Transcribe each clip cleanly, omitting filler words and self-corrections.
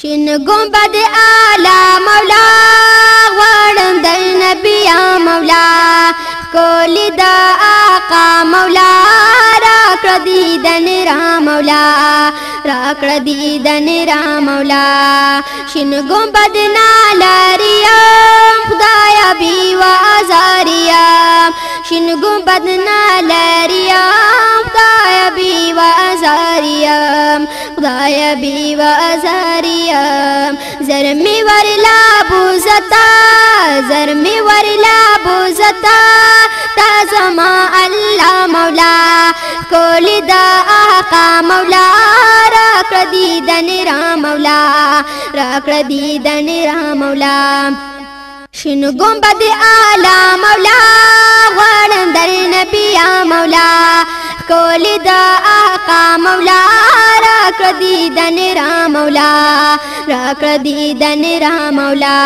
شین گنبد اعلی مولا غواړم در نبی یا مولا کولی دا آقا مولا راکړه دیدن را مولا راکړه دیدن را مولا شین گنبد نالاریم خدایا بی و ازاریم شین گنبد نالاریم خدایا بی و ازاریم خدایا بی و ازاریم زرمی ورلا بوزتا زرمی ورلا بوزتا تا زما الله مولا کولی دا آقا مولا راکړه دیدن را مولا راکړه دیدن را مولا شین گنبد اعلی مولا غواړم در نبی یا مولا کولی دا آقا مولا راکړه دیدن را مولا راکړه دیدن را مولا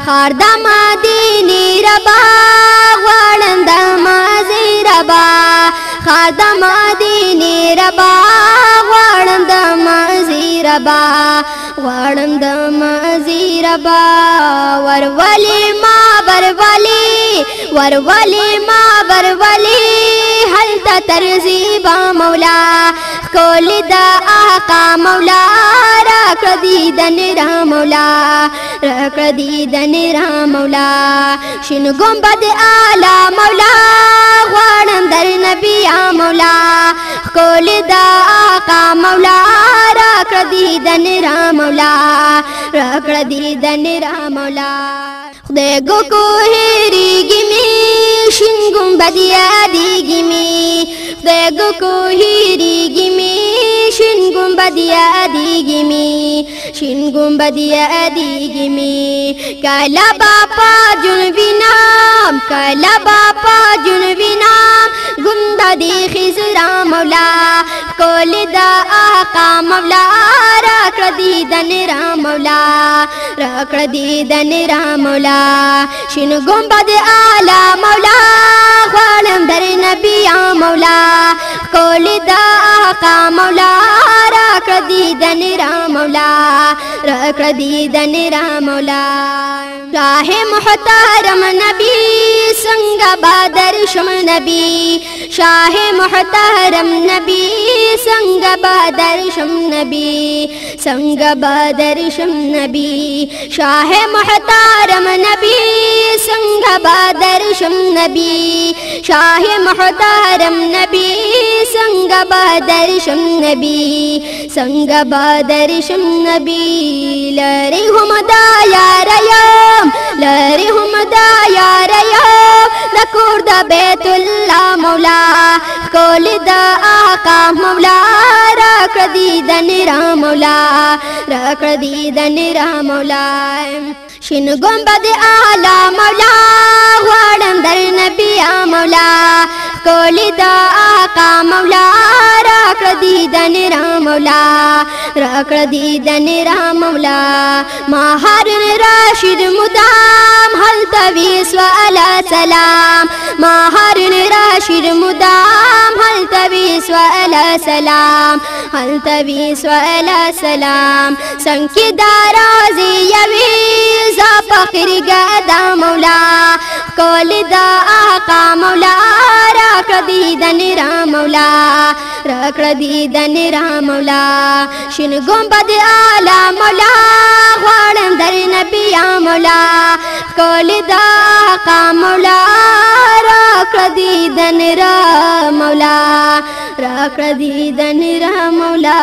خار د مدینې ربا غواړم د مازی ربا خار د مدینې ربا غواړم د مازی ربا غواړم د مازی ربا ورولي ما برولي ورولي ما برولي هلته ترزیبا مولا کولی دا آقا مولا راکړه دیدن را مولا راکړه دیدن را مولا شین گنبد اعلی مولا غواړم در نبی یا مولا کولی دا آقا مولا راکړه دیدن را مولا راکړه دیدن را مولا خدای گو کو هیریږي می شین گنبد یادیږي می خدای گو کو هیریږي می شین گنبد یادیږي می شین گنبد یادیږي می کالا باپا جنوبی نام کالا باپا جنوبی نام گنبد خزرا مولا کولی دا آقا مولا راکړه دیدن را مولا راکړه دیدن را مولا شین گنبد اعلی مولا غواړم در نبی یا مولا کولی دا آقا مولا راکړه دیدن را مولا راکړه دیدن را مولا شاه محترم نبی څنګه بدر شم نبی شاه محترم نبی څنګه بدر شم نبی څنګه بدر شم نبی شاه محترم نبی څنګه بدر شم نبی شاه محترم نبی څنګه بدر شم نبی څنګه بدر شم نبی لری هم دا یار یم لری هم دا یار یم د کور د بیت الله مولا کولی دا آقا مولا راکړه دیدن را مولا راکړه دیدن را مولا شین گنبد اعلی مولا غواړم در نبی یا مولا کولی دا آقا مولا راکړه دیدن را مولا راکړه دیدن را مولا ما هارون راشد مدام هلته وی سوال سلام ما هارون راشد مدام هلته وی سوال سلام هلته وی سوال سلام څنګه دارازي یوي ز فقیر ګدا مولا کولی دا آقا مولا راکړه دیدن را مولا راکړه دیدن را مولا شین گنبد اعلی مولا غواړم در نبی یا مولا کولی دا آقا مولا راکړه دیدن را مولا راکړه دیدن را مولا